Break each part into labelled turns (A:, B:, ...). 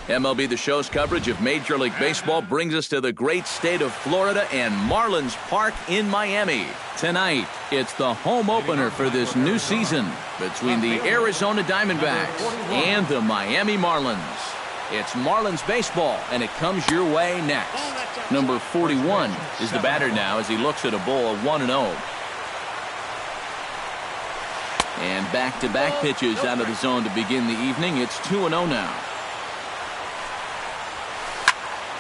A: MLB The Show's coverage of Major League Baseball brings us to the great state of Florida and Marlins Park in Miami. Tonight, it's the home opener for this new season between the Arizona Diamondbacks and the Miami Marlins. It's Marlins baseball, and it comes your way next. Number 41 is the batter now as he looks at a bowl of 1-0. And back-to-back pitches out of the zone to begin the evening. It's 2-0 now.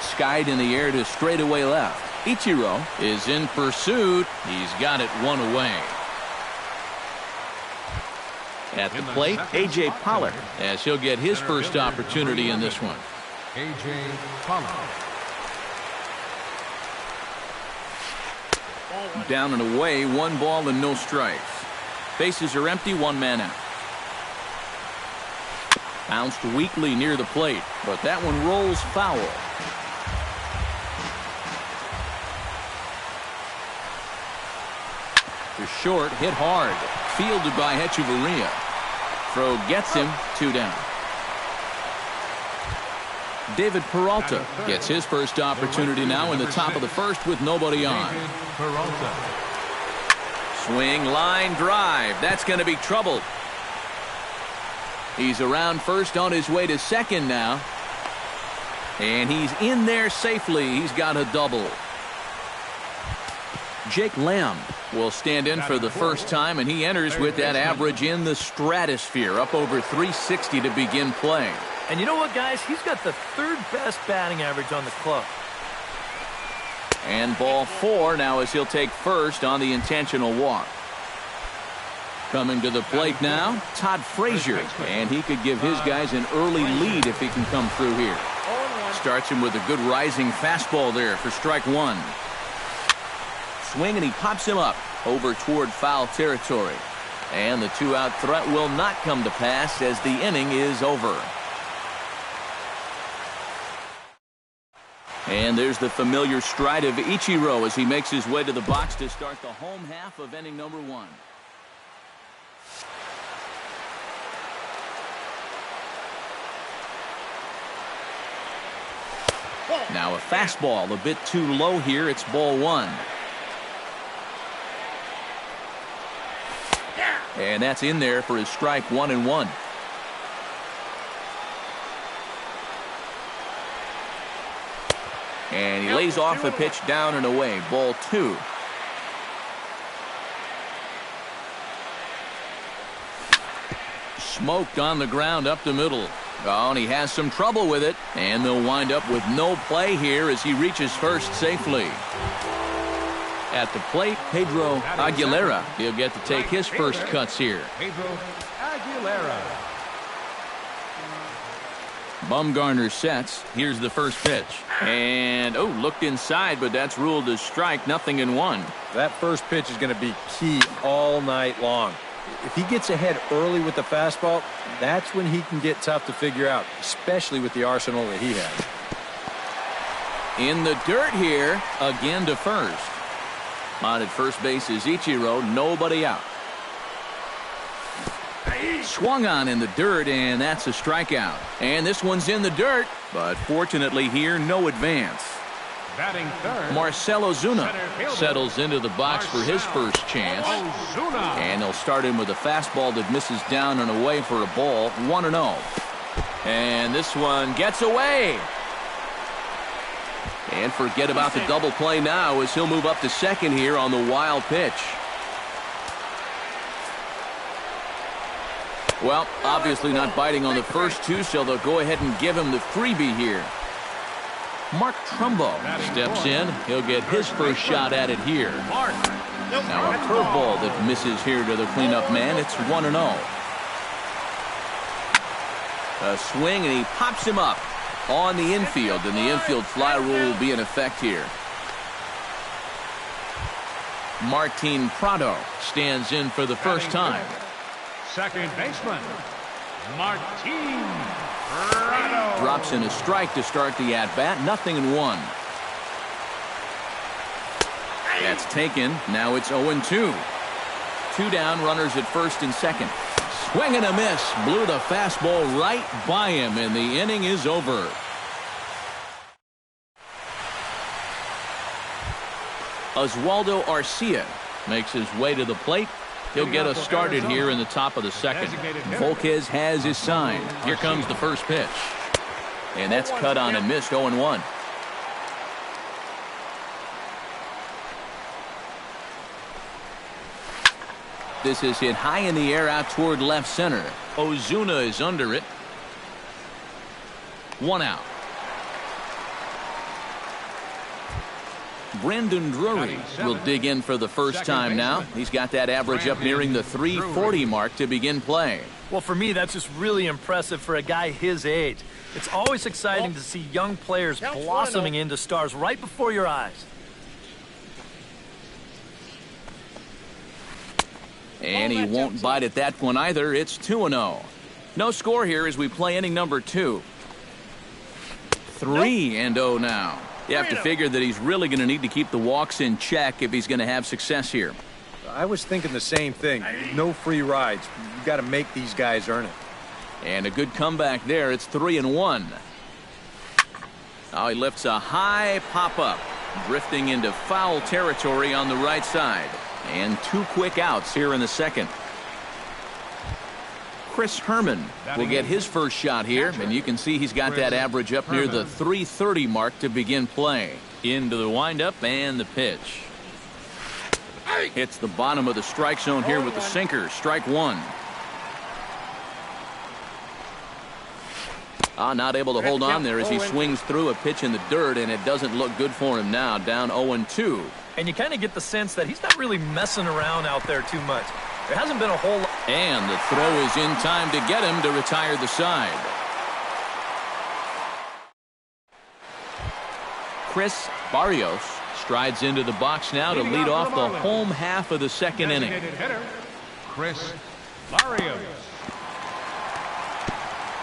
A: Skied in the air to straightaway left. Ichiro is in pursuit. He's got it one away. At the plate, A.J. Pollard, as he'll get his first opportunity in this one.
B: A.J. Pollard.
A: Down and away, 1 ball and no strikes. Bases are empty, 1 man out. Bounced weakly near the plate, but that one rolls foul. To short, hit hard. Fielded by Hechavarria. Throw gets him, 2 down. David Peralta gets his first opportunity now in the top of the first with nobody on. Swing, line, drive. That's going to be trouble. He's around first on his way to second now. And he's in there safely. He's got a double. Jake Lamb will stand in for the first time, and he enters with that average in the stratosphere, up over 360 to begin play.
C: And you know what, guys? He's got the 3rd best batting average on the club.
A: And ball 4 now as he'll take first on the intentional walk. Coming to the plate now, Todd Frazier, and he could give his guys an early lead if he can come through here. Starts him with a good rising fastball there for strike 1. Swing, and he pops him up over toward foul territory. And the 2-out threat will not come to pass as the inning is over. And there's the familiar stride of Ichiro as he makes his way to the box to start the home half of inning number 1. Now a fastball a bit too low here. It's ball 1. And that's in there for his strike 1-1. And he lays off the pitch down and away. Ball 2. Smoked on the ground up the middle. Oh, and he has some trouble with it. And they'll wind up with no play here as he reaches first safely. At the plate, Pedro Aguilera. He'll get to take his first cuts here.
B: Pedro Aguilera.
A: Bumgarner sets. Here's the first pitch. And, looked inside, but that's ruled as strike. 0-1.
D: That first pitch is going to be key all night long. If he gets ahead early with the fastball, that's when he can get tough to figure out, especially with the arsenal that he has.
A: In the dirt here, again to first. On at first base is Ichiro, nobody out. Swung on in the dirt, and that's a strikeout. And this one's in the dirt, but fortunately here, no advance.
B: Batting third,
A: Marcell Ozuna settles into the box for his first chance. And they'll start him with a fastball that misses down and away for a ball, 1-0. And this one gets away. And forget about the double play now as he'll move up to second here on the wild pitch. Well, obviously not biting on the first 2, so they'll go ahead and give him the freebie here. Mark Trumbo steps in. He'll get his first shot at it here. Now a curveball that misses here to the cleanup man. It's 1-0. A swing, and he pops him up on the infield, and the infield fly rule will be in effect here. Martin Prado stands in for the first time.
B: Second baseman, Martin Prado.
A: Drops in a strike to start the at-bat. 0-1. That's taken. Now it's 0-2. 2 down, runners at first and second. Swing and a miss. Blew the fastball right by him, and the inning is over. Oswaldo Arcia makes his way to the plate. He'll get us started here in the top of the second. Volquez has his sign. Here comes the first pitch. And that's cut on and missed, 0-1. This is hit high in the air out toward left center. Ozuna is under it. 1 out. Brandon Drury will dig in for the first time now. He's got that average up nearing the 340 mark to begin play.
C: Well, for me, that's just really impressive for a guy his age. It's always exciting to see young players blossoming into stars right before your eyes.
A: And he won't bite at that one either. It's 2-0. No score here as we play inning number 2. 3-0 now. You have to figure that he's really going to need to keep the walks in check if he's going to have success here.
D: I was thinking the same thing. No free rides. You got to make these guys earn it.
A: And a good comeback there. It's 3-1. Now he lifts a high pop-up, drifting into foul territory on the right side. And 2 quick outs here in the second. Chris Herman will get his first shot here, and you can see he's got that average up near the 330 mark to begin play. Into the windup and the pitch. Hits the bottom of the strike zone here with the sinker. Strike 1. Not able to hold on there as he swings through a pitch in the dirt, and it doesn't look good for him now. Down 0-2.
C: And you kind of get the sense that he's not really messing around out there too much. There hasn't been a whole lot.
A: And the throw is in time to get him to retire the side. Chris Barrios strides into the box now to lead off the home half of the second inning.
B: Chris Barrios.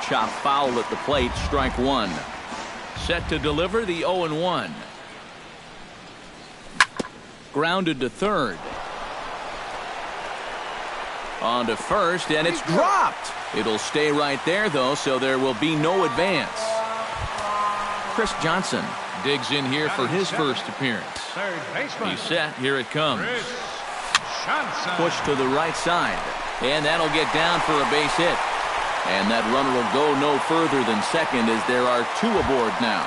A: Chop foul at the plate, strike 1. Set to deliver the 0-1. Grounded to third. On to first, and it's dropped. It'll stay right there, though, so there will be no advance. Chris Johnson digs in here for his first appearance. He's set. Here it comes. Push to the right side, and that'll get down for a base hit. And that runner will go no further than second as there are 2 aboard now.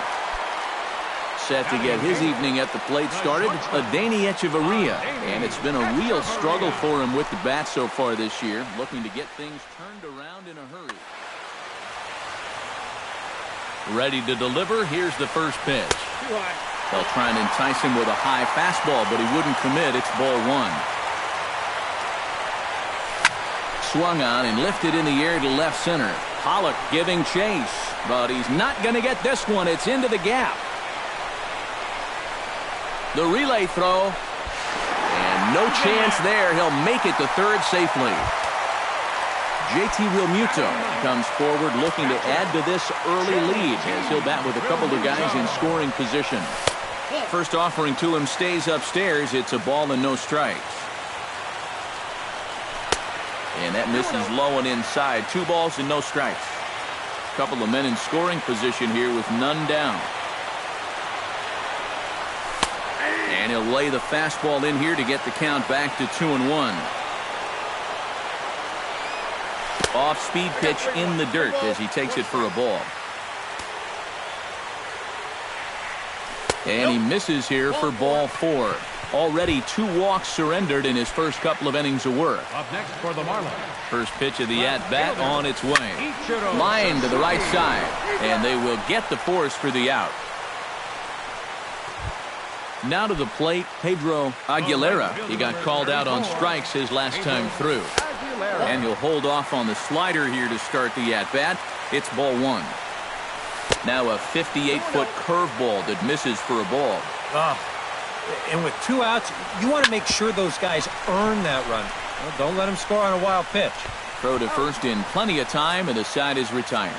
A: Set to get his evening at the plate started, Adeiny Echeverria. And it's been a real struggle for him with the bat so far this year, looking to get things turned around in a hurry. Ready to deliver. Here's the first pitch. They'll try and entice him with a high fastball, but he wouldn't commit. It's ball 1. Swung on and lifted in the air to left center. Pollock giving chase, but he's not going to get this one. It's into the gap. The relay throw, and no chance there. He'll make it to third safely. JT Realmuto comes forward looking to add to this early lead as he'll bat with a couple of guys in scoring position. First offering to him stays upstairs. It's a ball and no strikes. And that misses low and inside. 2 balls and no strikes. Couple of men in scoring position here with none down. And he'll lay the fastball in here to get the count back to 2-1. Off-speed pitch in the dirt as he takes it for a ball. And he misses here for ball 4. Already 2 walks surrendered in his first couple of innings of work.
B: Up next for the Marlins.
A: First pitch of the at-bat on its way. Line to the right side, and they will get the force for the out. Now to the plate, Pedro Aguilera. He got called out on strikes his last time through. And he'll hold off on the slider here to start the at-bat. It's ball 1. Now a 58-foot curveball that misses for a ball.
D: And with 2 outs, you want to make sure those guys earn that run. Well, don't let them score on a wild pitch.
A: Throw to first in plenty of time, and the side is retired.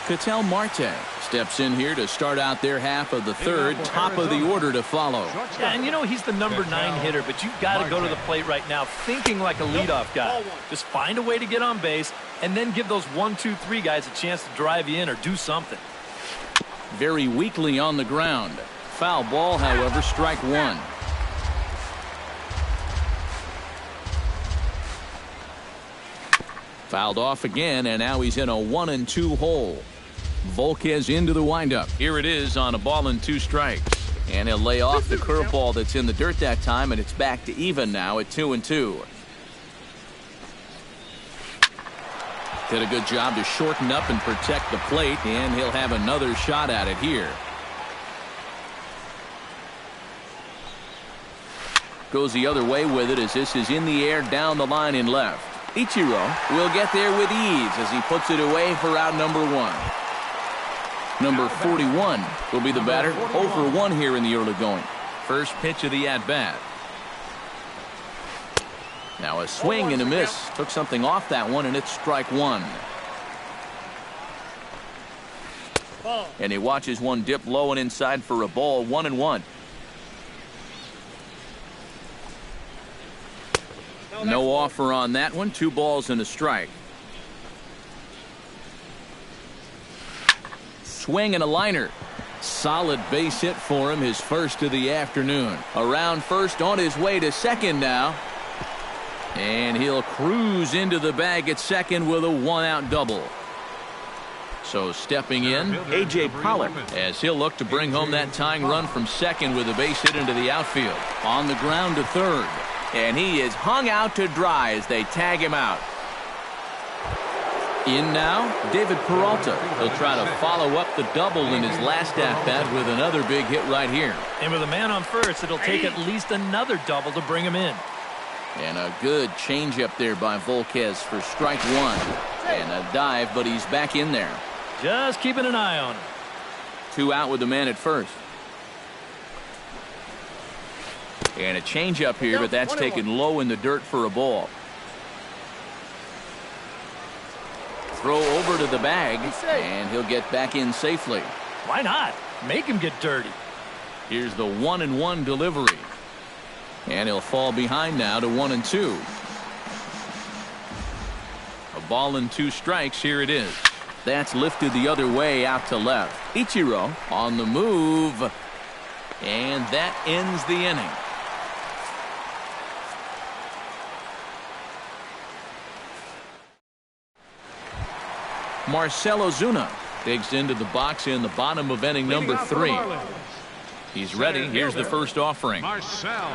A: Ketel Marte steps in here to start out their half of the third. Top of the order to follow.
C: Yeah, and you know he's the number 9 hitter, but you've got to go to the plate right now thinking like a leadoff guy. Just find a way to get on base and then give those 1, 2, 3 guys a chance to drive you in or do something.
A: Very weakly on the ground. Foul ball, however, strike one. Fouled off again, and now he's in a 1-2 hole. Volquez into the windup. Here it is on a ball and 2 strikes. And he'll lay off the curveball that's in the dirt that time, and it's back to even now at 2-2. Did a good job to shorten up and protect the plate, and he'll have another shot at it here. Goes the other way with it as this is in the air down the line in left. Ichiro will get there with ease as he puts it away for out number 1. Number 41 will be the batter. 0 for 1 here in the early going. First pitch of the at-bat. Now a swing and a miss. Took something off that one, and it's strike 1. And he watches one dip low and inside for a ball. 1-1. No offer on that one. 2 balls and a strike. Swing and a liner. Solid base hit for him, his first of the afternoon. Around first, on his way to second now. And he'll cruise into the bag at second with a 1-out double. So stepping in, A.J. Pollock, as he'll look to bring home that tying run from second with a base hit into the outfield. On the ground to third. And he is hung out to dry as they tag him out. In now, David Peralta. He'll try to follow up the double in his last at-bat with another big hit right here.
C: And with a man on first, it'll take at least another double to bring him in.
A: And a good changeup there by Volquez for strike 1. And a dive, but he's back in there.
C: Just keeping an eye on him.
A: 2 out with the man at first. And a changeup here, but that's taken low in the dirt for a ball. Throw over to the bag, and he'll get back in safely.
C: Why not? Make him get dirty.
A: Here's the 1-1 delivery. And he'll fall behind now to 1-2. A ball and 2 strikes. Here it is. That's lifted the other way out to left. Ichiro on the move. And that ends the inning. Marcell Ozuna digs into the box in the bottom of inning number 3. He's ready. Here's the first offering.
B: Marcell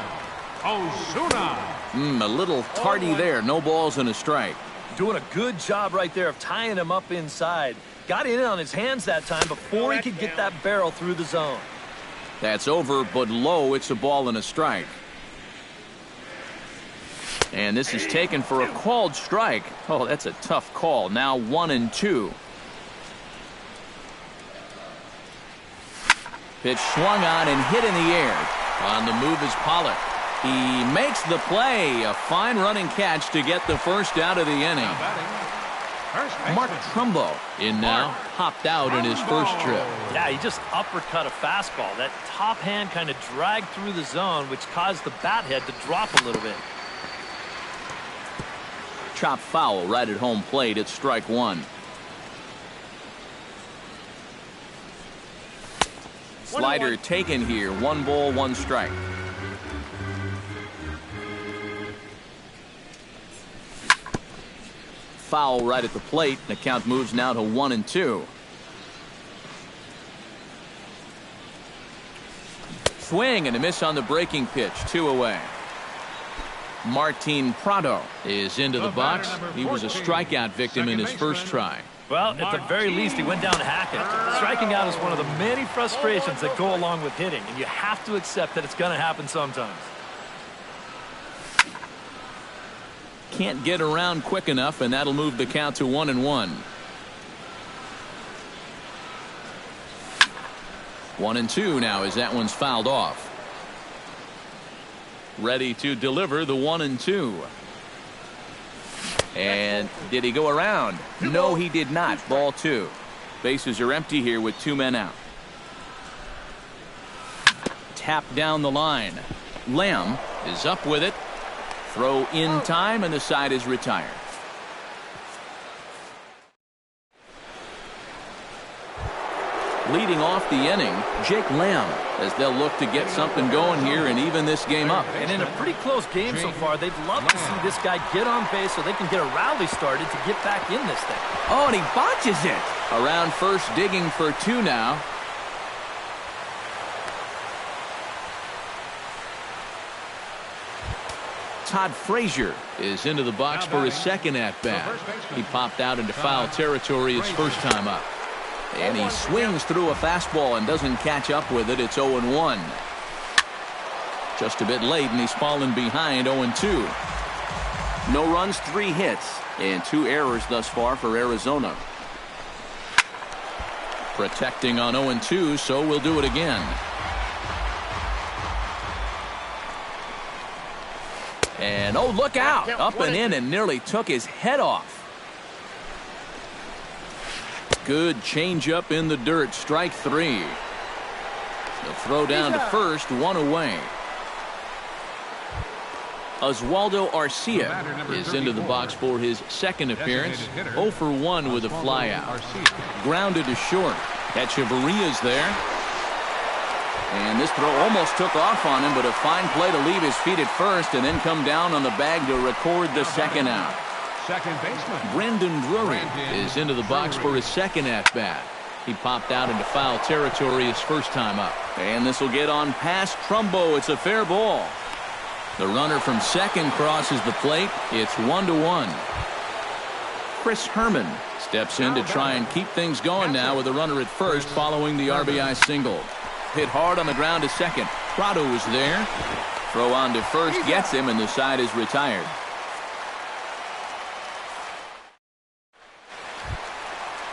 B: Ozuna.
A: A little tardy there. No balls and a strike.
C: Doing a good job right there of tying him up inside. Got in on his hands that time before he could get that barrel through the zone.
A: That's over, but low. It's a ball and a strike. And this is taken for a called strike. Oh, that's a tough call. Now 1-2. Pitch swung on and hit in the air. On the move is Pollock. He makes the play. A fine running catch to get the first out of the inning. Mark Trumbo in now. Hopped out in his first trip.
C: Yeah, he just uppercut a fastball. That top hand kind of dragged through the zone, which caused the bat head to drop a little bit.
A: Chop foul right at home plate. It's strike 1. Slider taken here. 1 ball, 1 strike. Foul right at the plate. The count moves now to 1-2. Swing and a miss on the breaking pitch. 2 away. Martin Prado is into the box. He was a strikeout victim in his first try.
C: Well, at the very least, he went down to hack it. Striking out is one of the many frustrations that go along with hitting, and you have to accept that it's going to happen sometimes.
A: Can't get around quick enough, and that'll move the count to 1-1. 1-2 now as that one's fouled off. Ready to deliver the 1-2. And did he go around? No, he did not. Ball 2. Bases are empty here with 2 men out. Tap down the line. Lamb is up with it. Throw in time, and the side is retired. Leading off the inning, Jake Lamb, as they'll look to get something going here and even this game up.
C: And in a pretty close game so far, they'd love to see this guy get on base so they can get a rally started to get back in this thing.
A: Oh, and he botches it. Around first, digging for 2 now. Todd Frazier is into the box for his second at-bat. He popped out into foul territory his first time up. And he swings through a fastball and doesn't catch up with it. It's 0-1. Just a bit late, and he's fallen behind 0-2. No runs, 3 hits, and 2 errors thus far for Arizona. Protecting on 0-2, so we'll do it again. And, oh, look out. Up and in and nearly took his head off. Good changeup in the dirt. Strike 3. He'll throw down to first. 1 away. Oswaldo Arcia is into the box for his second appearance. 0 for 1 with a flyout. Grounded to short. Echeverria's there. And this throw almost took off on him, but a fine play to leave his feet at first and then come down on the bag to record the second out.
B: Second baseman
A: Brandon Drury is into the box for his second at-bat. He popped out into foul territory his first time up. And this will get on past Trumbo. It's a fair ball. The runner from second crosses the plate. It's 1-1. Chris Herman steps in to try and keep things going now with a runner at first following the RBI single. Hit hard on the ground to second. Prado is there. Throw on to first gets him, and the side is retired.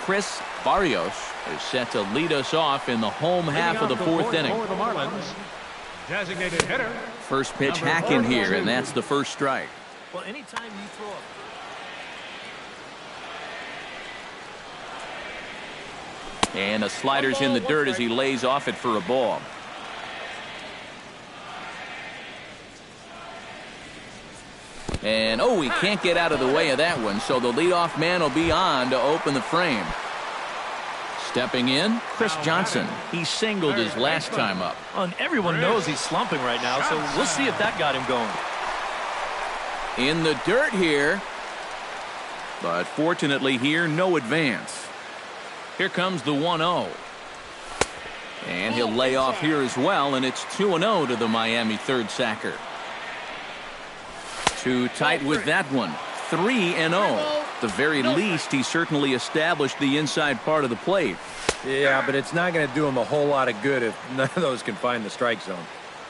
A: Chris Barrios is set to lead us off in the home half of the 4th inning.
B: For the Marlins, designated hitter.
A: First pitch hack in here, and that's the first strike.
C: Well, anytime you throw a
A: And a slider's in the dirt as he lays off it for a ball. And, oh, he can't get out of the way of that one, so the leadoff man will be on to open the frame. Stepping in, Chris Johnson. He singled his last time up.
C: And everyone knows he's slumping right now, so we'll see if that got him going.
A: In the dirt here, but fortunately here, no advance. Here comes the 1-0. And he'll lay off here as well, and it's 2-0 to the Miami third sacker. Too tight with that one. 3-0. The very least, he certainly established the inside part of the plate.
D: Yeah, but it's not going to do him a whole lot of good if none of those can find the strike zone.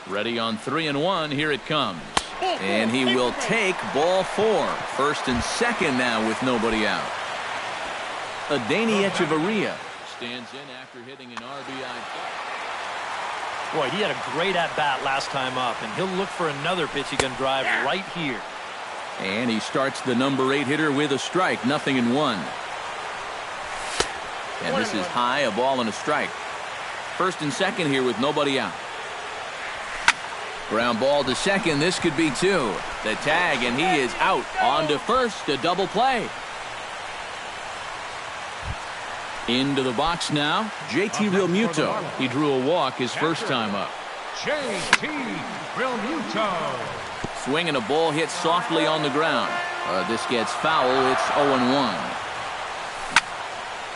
A: Ready on 3-1. Here it comes. And he will take ball 4. First and second now with nobody out. Adeiny Echeverria stands in after hitting an RBI.
C: Boy, he had a great at-bat last time up, and he'll look for another pitch he can drive right here.
A: And he starts the number 8 hitter with a strike. 0-1. And this is high, a ball and a strike. First and second here with nobody out. Ground ball to second. This could be 2. The tag, and he is out. On to first, a double play. Into the box now, JT Realmuto. He drew a walk his first time up.
B: JT Realmuto.
A: Swinging a ball hit softly on the ground. This gets foul. It's 0-1.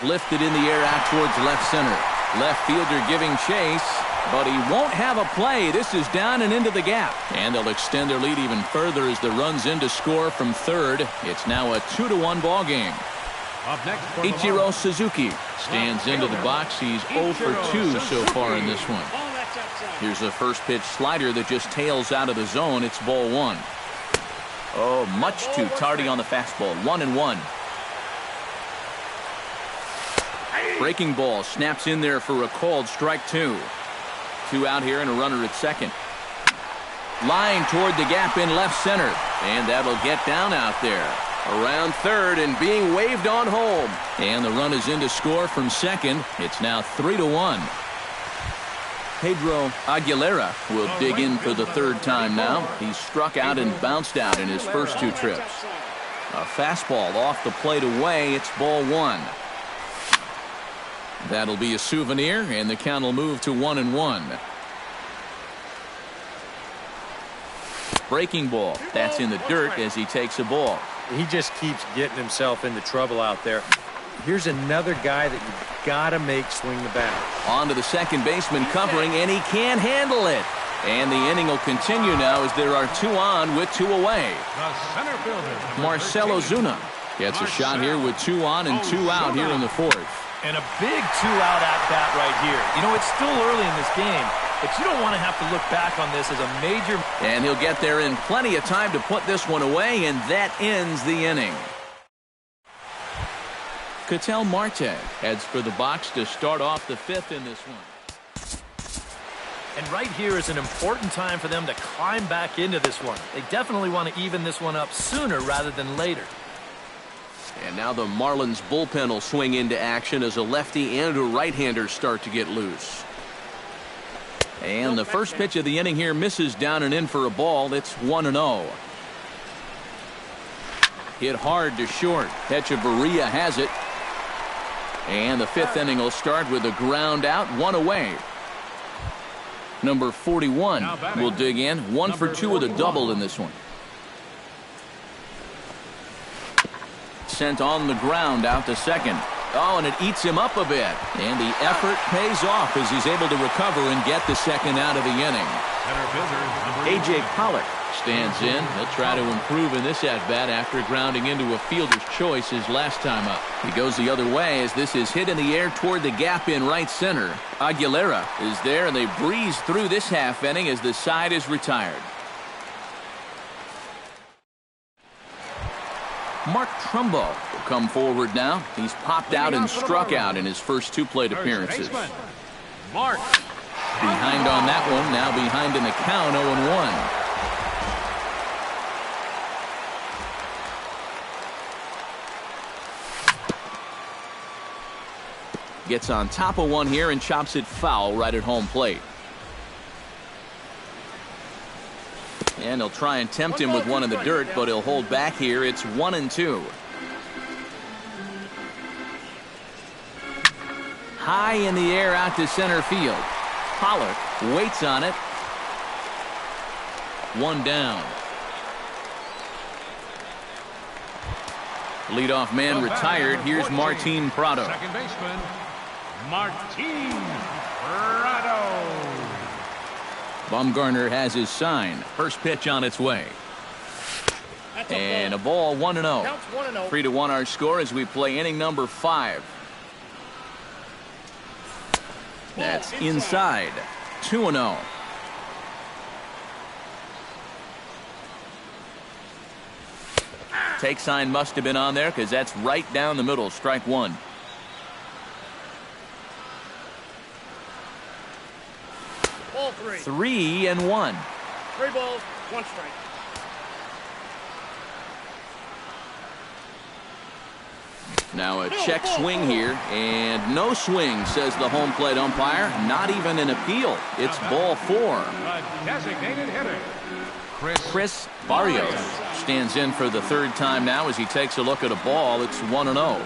A: Lifted in the air out towards left center. Left fielder giving chase, but he won't have a play. This is down and into the gap. And they'll extend their lead even further as the runs in to score from third. It's now a 2-1 ball game.
B: Up next for
A: Ichiro Suzuki stands into the box. He's 0 for 2 so far in this one. Here's a first pitch slider that just tails out of the zone. It's ball 1. Oh, much too tardy on the fastball. 1-1. Breaking ball snaps in there for a called strike 2. 2 out here and a runner at second. Line toward the gap in left center. And that'll get down out there. around third and being waved on home. And the run is in to score from second. It's now 3-1. Pedro Aguilera will dig in for the third time now. He struck out and bounced out in his first two trips. A fastball off the plate away. It's ball one. That'll be a souvenir, and the count will move to 1-1. Breaking ball. That's in the dirt as he takes a ball.
D: He just keeps getting himself into trouble out there. Here's another guy that you've got to make swing the bat.
A: On to the second baseman covering, and he can't handle it. And the inning will continue now as there are two on with two away.
B: The center fielder,
A: Marcelo Zuna gets a shot here with two on and two out here in the fourth.
C: And a big two-out at-bat right here. You know, it's still early in this game, but you don't want to have to look back on this as a major.
A: And he'll get there in plenty of time to put this one away, and that ends the inning. Ketel Marte heads for the box to start off the fifth in this one.
C: And right here is an important time for them to climb back into this one. They definitely want to even this one up sooner rather than later.
A: And now the Marlins bullpen will swing into action as a lefty and a right-hander start to get loose. And the first pitch of the inning here misses down and in for a ball. It's 1-0. Hit hard to short. Hechavarria has it. And the fifth inning will start with a ground out, one away. Number 41 will dig in. 1 for 2 with a double in this one. Sent on the ground out to second. Oh, and it eats him up a bit. And the effort pays off as he's able to recover and get the second out of the inning. A.J. Pollock stands in. He'll try to improve in this at-bat after grounding into a fielder's choice his last time up. He goes the other way as this is hit in the air toward the gap in right center. Aguilera is there, and they breeze through this half inning as the side is retired. Mark Trumbo will come forward now. He's popped out and struck out in his first two plate appearances.
B: Mark.
A: Behind on that one, now behind in the count, 0-1. Gets on top of one here and chops it foul right at home plate. And he'll try and tempt him with one in the dirt, but he'll hold back here. It's 1-2. High in the air out to center field. Pollock waits on it. One down. Leadoff man retired. Here's Martin Prado.
B: Second baseman, Martin Prado.
A: Bumgarner has his sign. First pitch on its way. And a ball, 1-0. 3-1 our score as we play inning number 5. That's inside. 2-0. Take sign must have been on there because that's right down the middle. Strike one.
E: Ball 3.
A: 3-1.
E: 3 balls, 1 strike.
A: Now a check swing here, and no swing, says the home plate umpire. Not even an appeal. It's ball 4.
B: A designated hitter,
A: Chris Barrios stands in for the third time now as he takes a look at a ball. It's 1-0.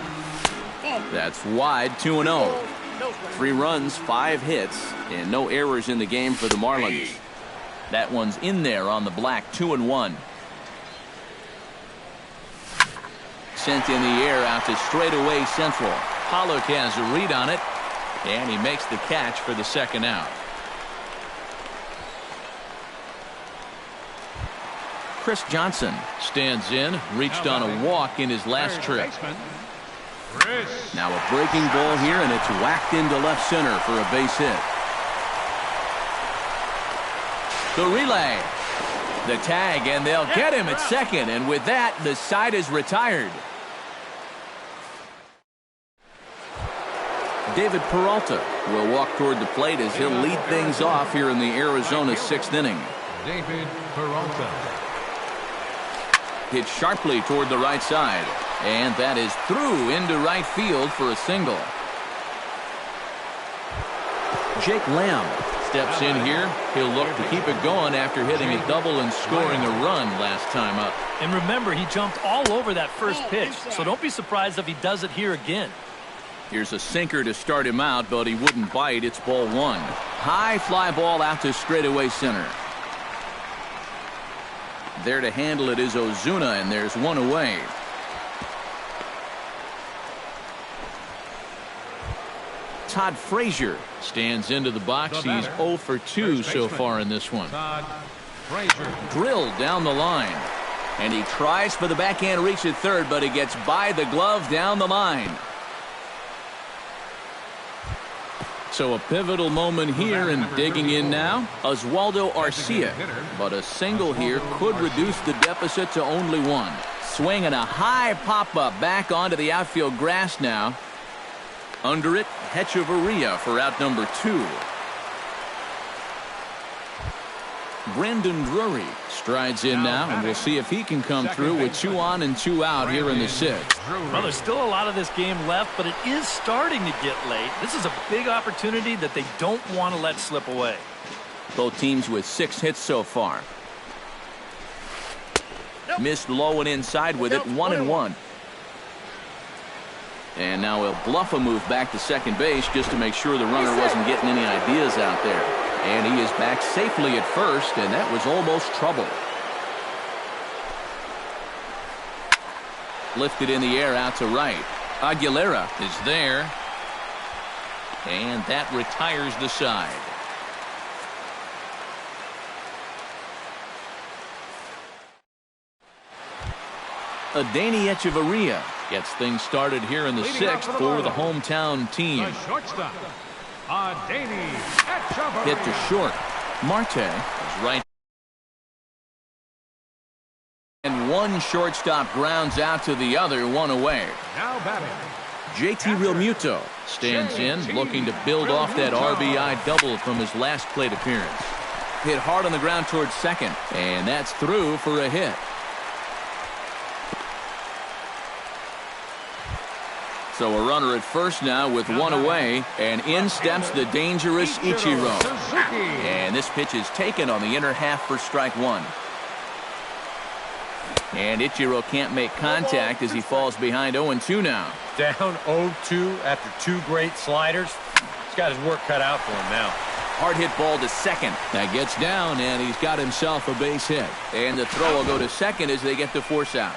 A: That's wide, 2-0. 3 runs, 5 hits, and no errors in the game for the Marlins. That one's in there on the black, 2-1. Sent in the air out to straightaway central. Pollock has a read on it, and he makes the catch for the second out. Chris Johnson stands in, reached on a walk in his last trip. Now a breaking ball here, and it's whacked into left center for a base hit. The relay. The tag, and they'll get him at second, and with that, the side is retired. David Peralta will walk toward the plate as he'll lead things off here in the Arizona 6th inning.
B: David Peralta.
A: hit sharply toward the right side. And that is through into right field for a single. Jake Lamb steps in here. He'll look to keep it going after hitting a double and scoring a run last time up.
C: And remember, he jumped all over that first pitch, so don't be surprised if he does it here again.
A: Here's a sinker to start him out, but he wouldn't bite. It's ball one. High fly ball out to straightaway center. There to handle it is Ozuna, and there's one away. Todd Frazier stands into the box. He's 0 for 2 so far in this one.
B: Todd Frazier.
A: Drilled down the line. And he tries for the backhand reach at third, but he gets by the glove down the line. So a pivotal moment here, and digging in now, Oswaldo Arcia. But a single here could reduce the deficit to only one. Swing and a high pop-up back onto the outfield grass now. Under it, Hechavarria for out number 2. Brandon Drury strides in now, and we'll see if he can come through with 2 on and 2 out here in the 6th.
C: Well, there's still a lot of this game left, but it is starting to get late. This is a big opportunity that they don't want to let slip away.
A: Both teams with 6 hits so far. Missed low and inside with it, 1-1. And now he'll bluff a move back to second base just to make sure the runner wasn't getting any ideas out there. And he is back safely at first, and that was almost trouble. Lifted in the air out to right. Aguilera is there. And that retires the side. Adeiny Hechavarria gets things started here in the 6th for the hometown team.
B: The shortstop, Adeiny Hechavarria.
A: Hit to short. Marte is right. And one shortstop grounds out to the other, one away.
B: Now batting,
A: JT Realmuto stands in, looking to build off that RBI double from his last plate appearance. Hit hard on the ground towards second, and that's through for a hit. So a runner at first now with one away, and in steps the dangerous Ichiro. And this pitch is taken on the inner half for strike 1. And Ichiro can't make contact as he falls behind 0-2 now.
D: Down 0-2 after 2 great sliders. He's got his work cut out for him now.
A: Hard hit ball to second. That gets down, and he's got himself a base hit. And the throw will go to second as they get the force out.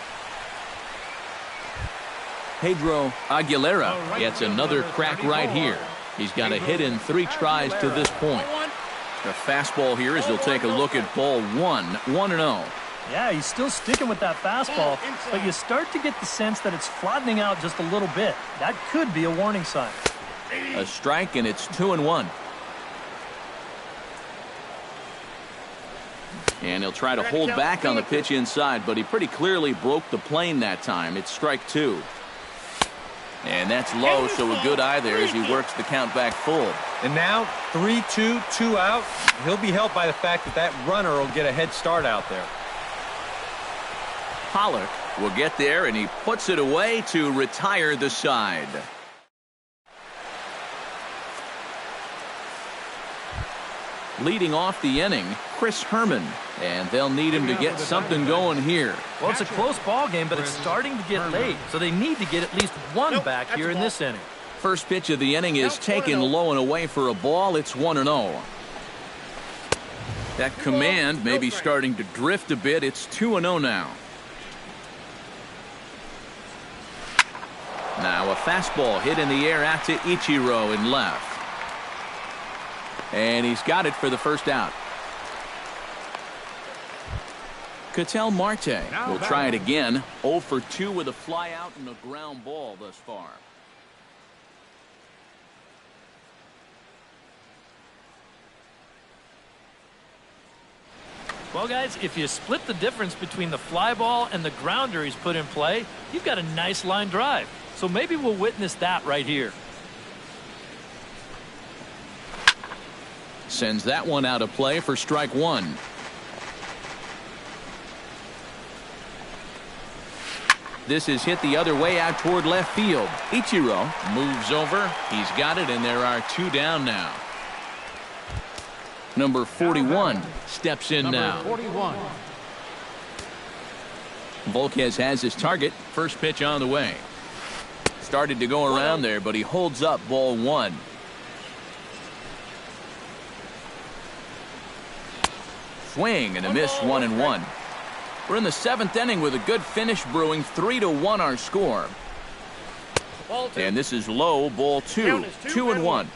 A: Pedro Aguilera gets another crack right here. He's got a hit in 3 tries to this point. The fastball here as he'll take a look at ball 1, 1-0.
C: Yeah, he's still sticking with that fastball, but you start to get the sense that it's flattening out just a little bit. That could be a warning sign.
A: A strike, and it's 2-1. And he'll try to hold back on the pitch inside, but he pretty clearly broke the plane that time. It's strike 2. And that's low, so a good eye there as he works the count back full.
D: And now 3-2, 2 out. He'll be helped by the fact that that runner will get a head start out there.
A: Pollock will get there, and he puts it away to retire the side. Leading off the inning, Chris Herman, and they'll need him to get something going here.
C: Well, it's a close ball game, but it's starting to get late, so they need to get at least one back here in this inning.
A: First pitch of the inning is taken low and away for a ball. It's 1-0. That command may be starting to drift a bit. It's 2-0 now. Now a fastball hit in the air out to Ichiro in left. And he's got it for the first out. Ketel Marte will try it again. 0 for 2 with a fly out and a ground ball thus far.
C: Well, guys, if you split the difference between the fly ball and the grounder he's put in play, you've got a nice line drive. So maybe we'll witness that right here.
A: Sends that one out of play for strike 1. This is hit the other way out toward left field. Ichiro moves over. He's got it, and there are 2 down now. Number 41 steps in now.
B: 41.
A: Volquez has his target. First pitch on the way. Started to go around there, but he holds up ball 1. Swing and a miss, 1-1. We're in the 7th inning with a good finish brewing. 3-1 our score. And this is low, ball 2. 2-1.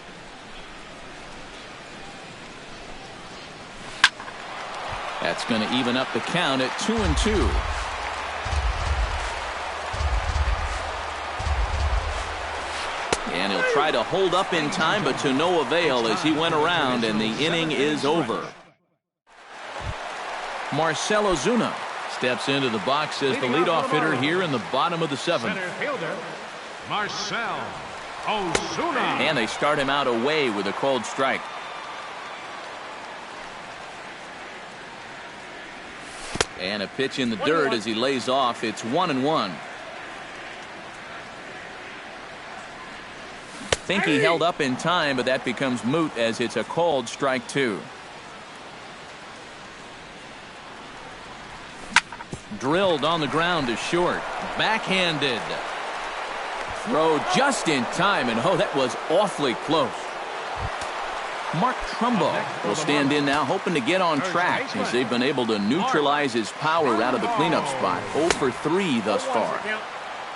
A: That's going to even up the count at 2-2. And he'll try to hold up in time, but to no avail as he went around, and the inning is over. Marcell Ozuna steps into the box as the leadoff hitter here in the bottom of the 7th.
B: Center fielder, Marcell Ozuna.
A: And they start him out away with a called strike. And a pitch in the dirt as he lays off. It's 1-1. Think he held up in time, but that becomes moot as it's a called strike 2. Drilled on the ground to short. Backhanded. Throw just in time, and oh, that was awfully close. Mark Trumbo will stand in now, hoping to get on track as they've been able to neutralize his power out of the cleanup spot. 0 for 3 thus far.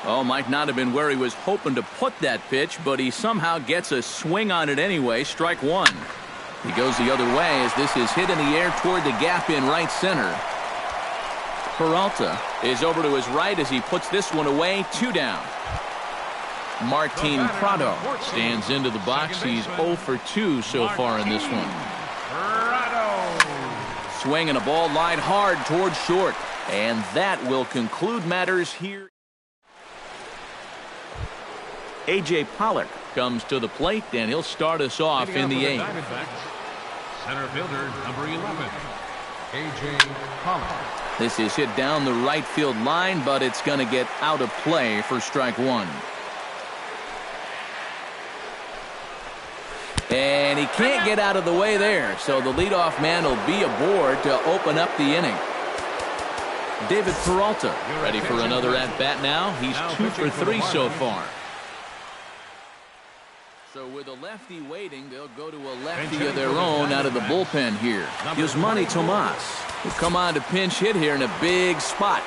A: Oh, might not have been where he was hoping to put that pitch, but he somehow gets a swing on it anyway. Strike 1. He goes the other way as this is hit in the air toward the gap in right center. Peralta is over to his right as he puts this one away. 2 down. Martin Prado stands into the box. He's 0 for 2 so far in this one. Swinging a ball line hard toward short. And that will conclude matters here. A.J. Pollock comes to the plate, and he'll start us off in the 8th.
B: Center fielder, number 11, A.J. Pollock.
A: This is hit down the right field line, but it's going to get out of play for strike 1. And he can't get out of the way there, so the leadoff man will be aboard to open up the inning. David Peralta ready for another at-bat now. He's 2 for 3 so far. So with a lefty waiting, they'll go to a lefty of their own out of the bullpen here. Yusmani Tomas will come on to pinch hit here in a big spot.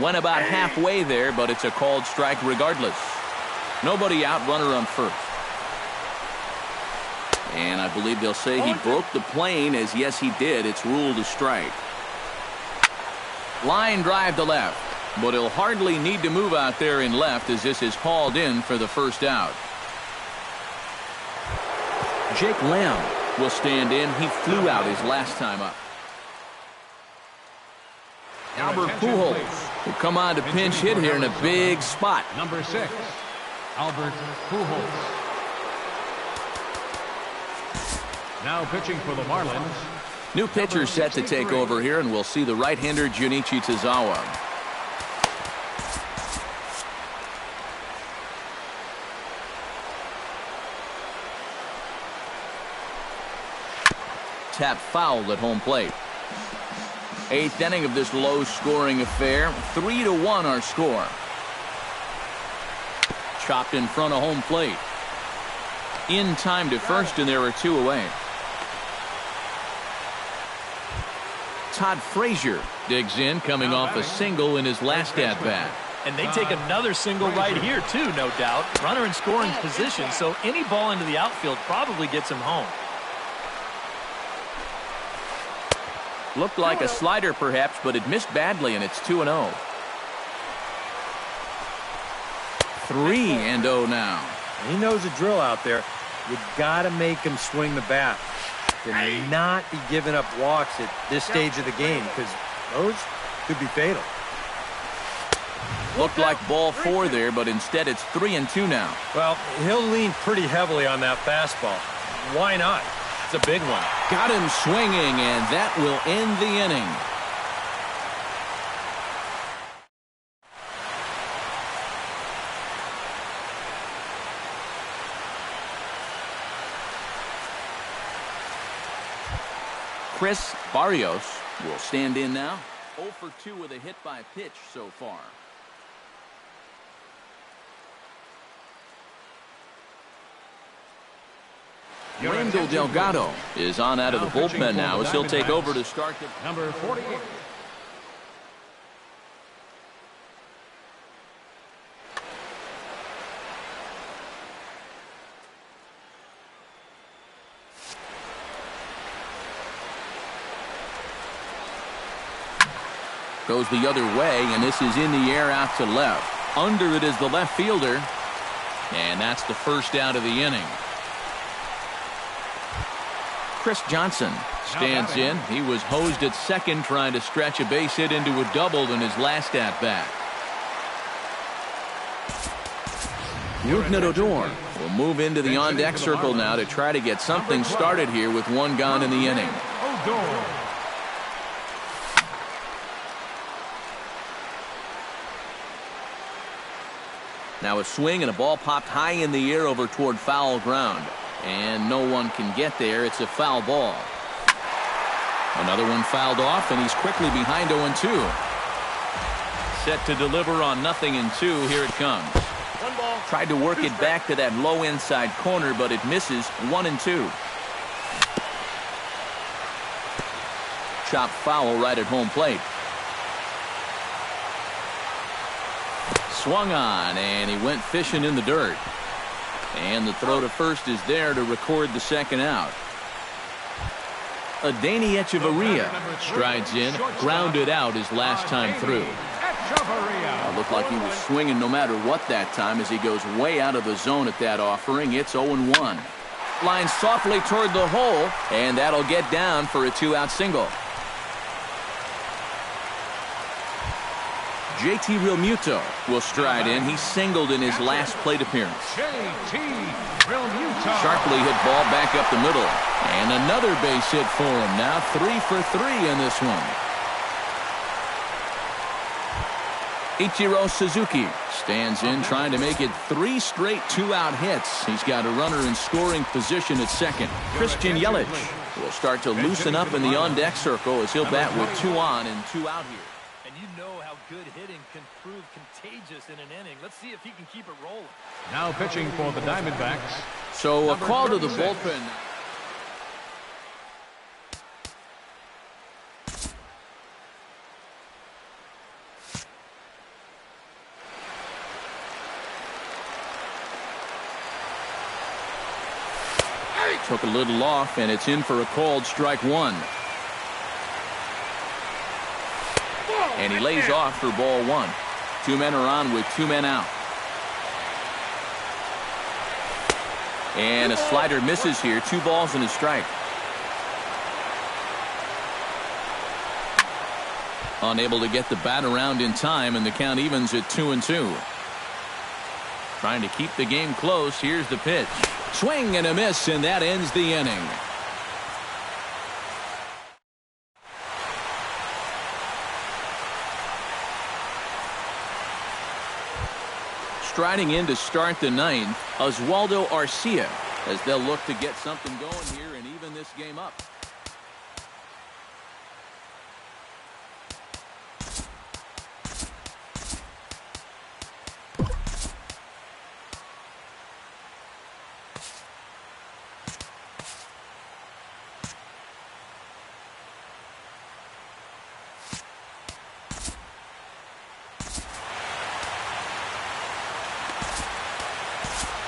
A: Went about halfway there, but it's a called strike regardless. Nobody out, runner on first. And I believe they'll say he broke the plane, as yes he did. It's ruled a strike. Line drive to left, but he'll hardly need to move out there in left as this is hauled in for the first out. Jake Lamb will stand in. He flew out his last time up. Albert Pujols will come on to pinch hit here in a big spot.
B: Number 6, Albert Pujols. Now pitching for the Marlins.
A: New pitcher set to take over here, and we'll see the right-hander Junichi Tozawa. Tap foul at home plate. 8th inning of this low-scoring affair. 3-1 our score. Chopped in front of home plate. In time to first, and there are 2 away. Todd Frazier digs in, coming off a single in his last at-bat.
C: And they take another single right here, too, no doubt. Runner in scoring position, so any ball into the outfield probably gets him home.
A: Looked like a slider, perhaps, but it missed badly, and it's 2-0. 3-0 now.
D: He knows the drill out there. You got to make him swing the bat. And not be giving up walks at this stage of the game, because those could be fatal.
A: Looked like ball 4 there, but instead it's 3-2 now.
D: Well, he'll lean pretty heavily on that fastball. Why not? It's a big one.
A: Got him swinging, and that will end the inning. Chris Barrios will stand in now. 0 for 2 with a hit by pitch so far. Randall Delgado is on out of the bullpen now as he'll take over to start the
B: Number 48.
A: goes the other way, and this is in the air out to left. Under it is the left fielder, and that's the first out of the inning. Chris Johnson stands in. He was hosed at second trying to stretch a base hit into a double in his last at-bat. Rougned Odor will move into the on-deck circle now to try to get something started here with one gone in the inning. Now a swing and a ball popped high in the air over toward foul ground. And no one can get there. It's a foul ball. Another one fouled off, and he's quickly behind 0-2. Set to deliver on 0-2. Here it comes.
E: One ball.
A: Tried to work it back to that low inside corner, but it misses. 1-2. Chopped foul right at home plate. Swung on, and he went fishing in the dirt. And the throw to first is there to record the second out. Adeiny Echeverria strides in, grounded out his last time through. It looked like he was swinging no matter what that time as he goes way out of the zone at that offering. It's 0-1. Line softly toward the hole, and that'll get down for a 2-out single. JT Realmuto will stride in. He singled in his last plate appearance. Sharply hit ball back up the middle. And another base hit for him. Now 3 for 3 in this one. Ichiro Suzuki stands in trying to make it 3 straight 2-out hits. He's got a runner in scoring position at second. Christian Yelich will start to loosen up in the on-deck circle as he'll bat with 2 on and 2 out here.
C: You know how good hitting can prove contagious in an inning. Let's see if he can keep it rolling.
B: Now pitching for the Diamondbacks.
A: So a call to the bullpen. Took a little off, and it's in for a called strike 1. And he lays off for ball 1. 2 men are on with 2 men out. And a slider misses here. 2 balls and a strike. Unable to get the bat around in time, and the count evens at 2-2. Trying to keep the game close. Here's the pitch. Swing and a miss, and that ends the inning. Striding in to start the 9th, Oswaldo Arcia, as they'll look to get something going here and even this game up.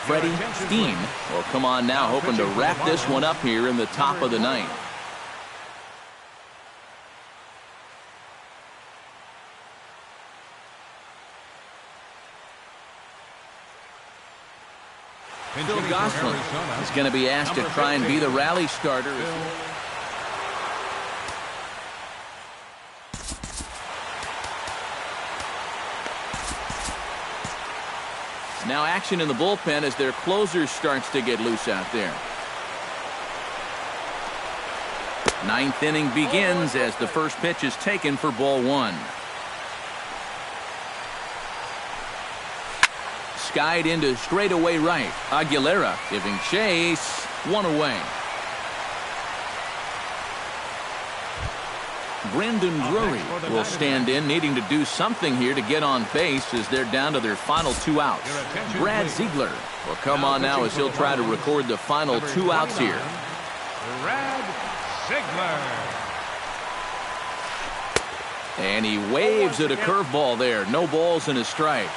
A: Freddie Steen will come on now, hoping to wrap this one up here in the top of the 9th. Phil Gosselin is going to be asked to try and be the rally starter. Now action in the bullpen as their closer starts to get loose out there. Ninth inning begins as the first pitch is taken for ball one. Skied into straightaway right. Aguilera giving chase. One away. Brendan Drury will stand in, needing to do something here to get on base as they're down to their final 2 outs. Brad Ziegler will come on now as he'll try to record the final 2 outs here.
B: Brad Ziegler.
A: And he waves at a curveball there. No balls and a strike.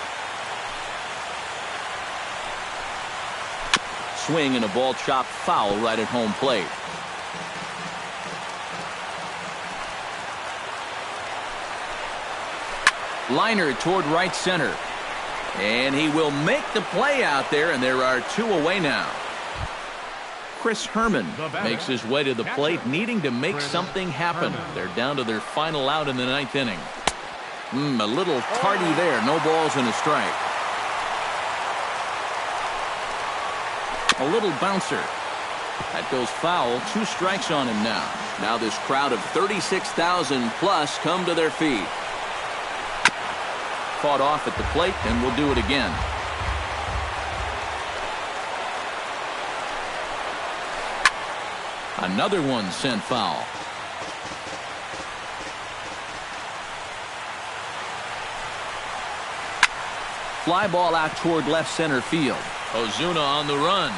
A: Swing and a ball chopped foul right at home plate. Liner toward right center. And he will make the play out there, and there are 2 away now. Chris Herman makes his way to the plate, needing to make something happen. They're down to their final out in the 9th inning. A little tardy there. No balls and a strike. A little bouncer. That goes foul. 2 strikes on him now. Now this crowd of 36,000 plus come to their feet. Fought off at the plate, and we'll do it again. Another one sent foul. Fly ball out toward left center field. Ozuna on the run.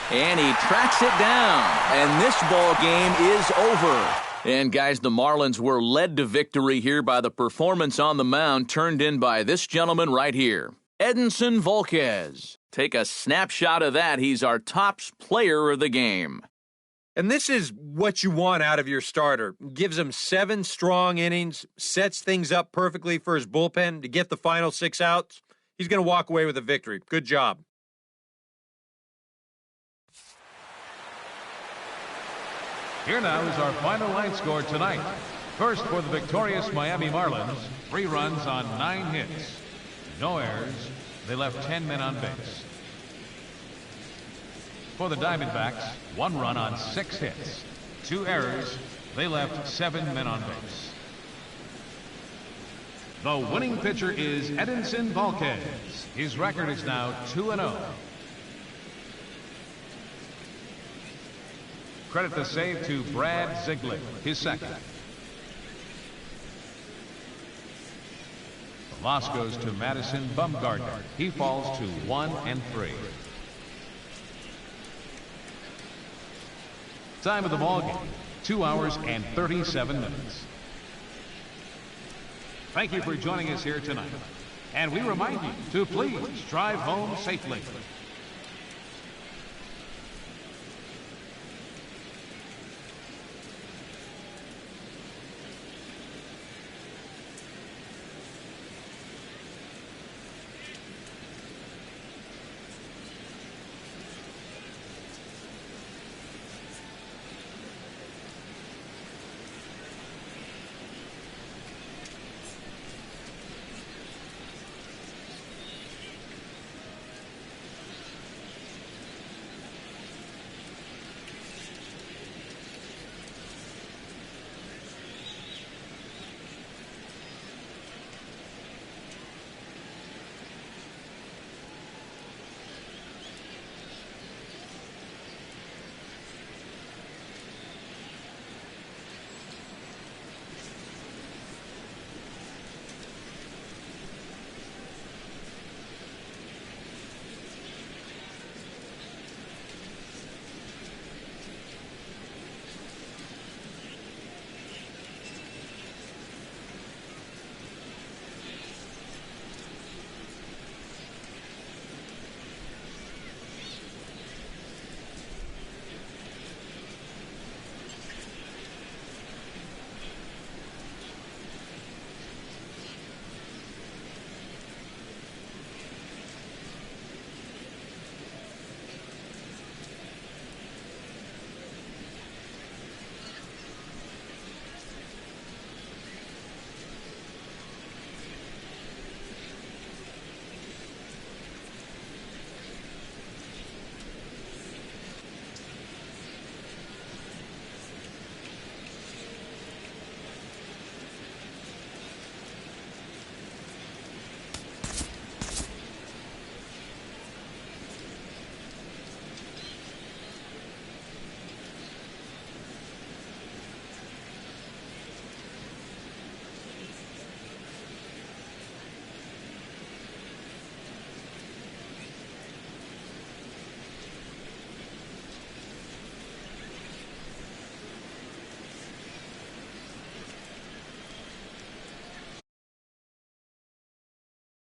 A: And he tracks it down. And this ball game is over. And guys, the Marlins were led to victory here by the performance on the mound turned in by this gentleman right here, Edinson Volquez. Take a snapshot of that. He's our top player of the game.
D: And this is what you want out of your starter. Gives him 7 strong innings, sets things up perfectly for his bullpen to get the final 6 outs. He's going to walk away with a victory. Good job.
B: Here now is our final line score tonight. First for the victorious Miami Marlins, 3 runs on 9 hits. No errors. They left 10 men on base. For the Diamondbacks, 1 run on 6 hits. 2 errors. They left 7 men on base. The winning pitcher is Edinson Volquez. His record is now 2-0. Credit the save to Brad Ziegler, his second. The loss goes to Madison Bumgarner. He falls to 1-3. Time of the ball game, 2 hours and 37 minutes. Thank you for joining us here tonight. And we remind you to please drive home safely.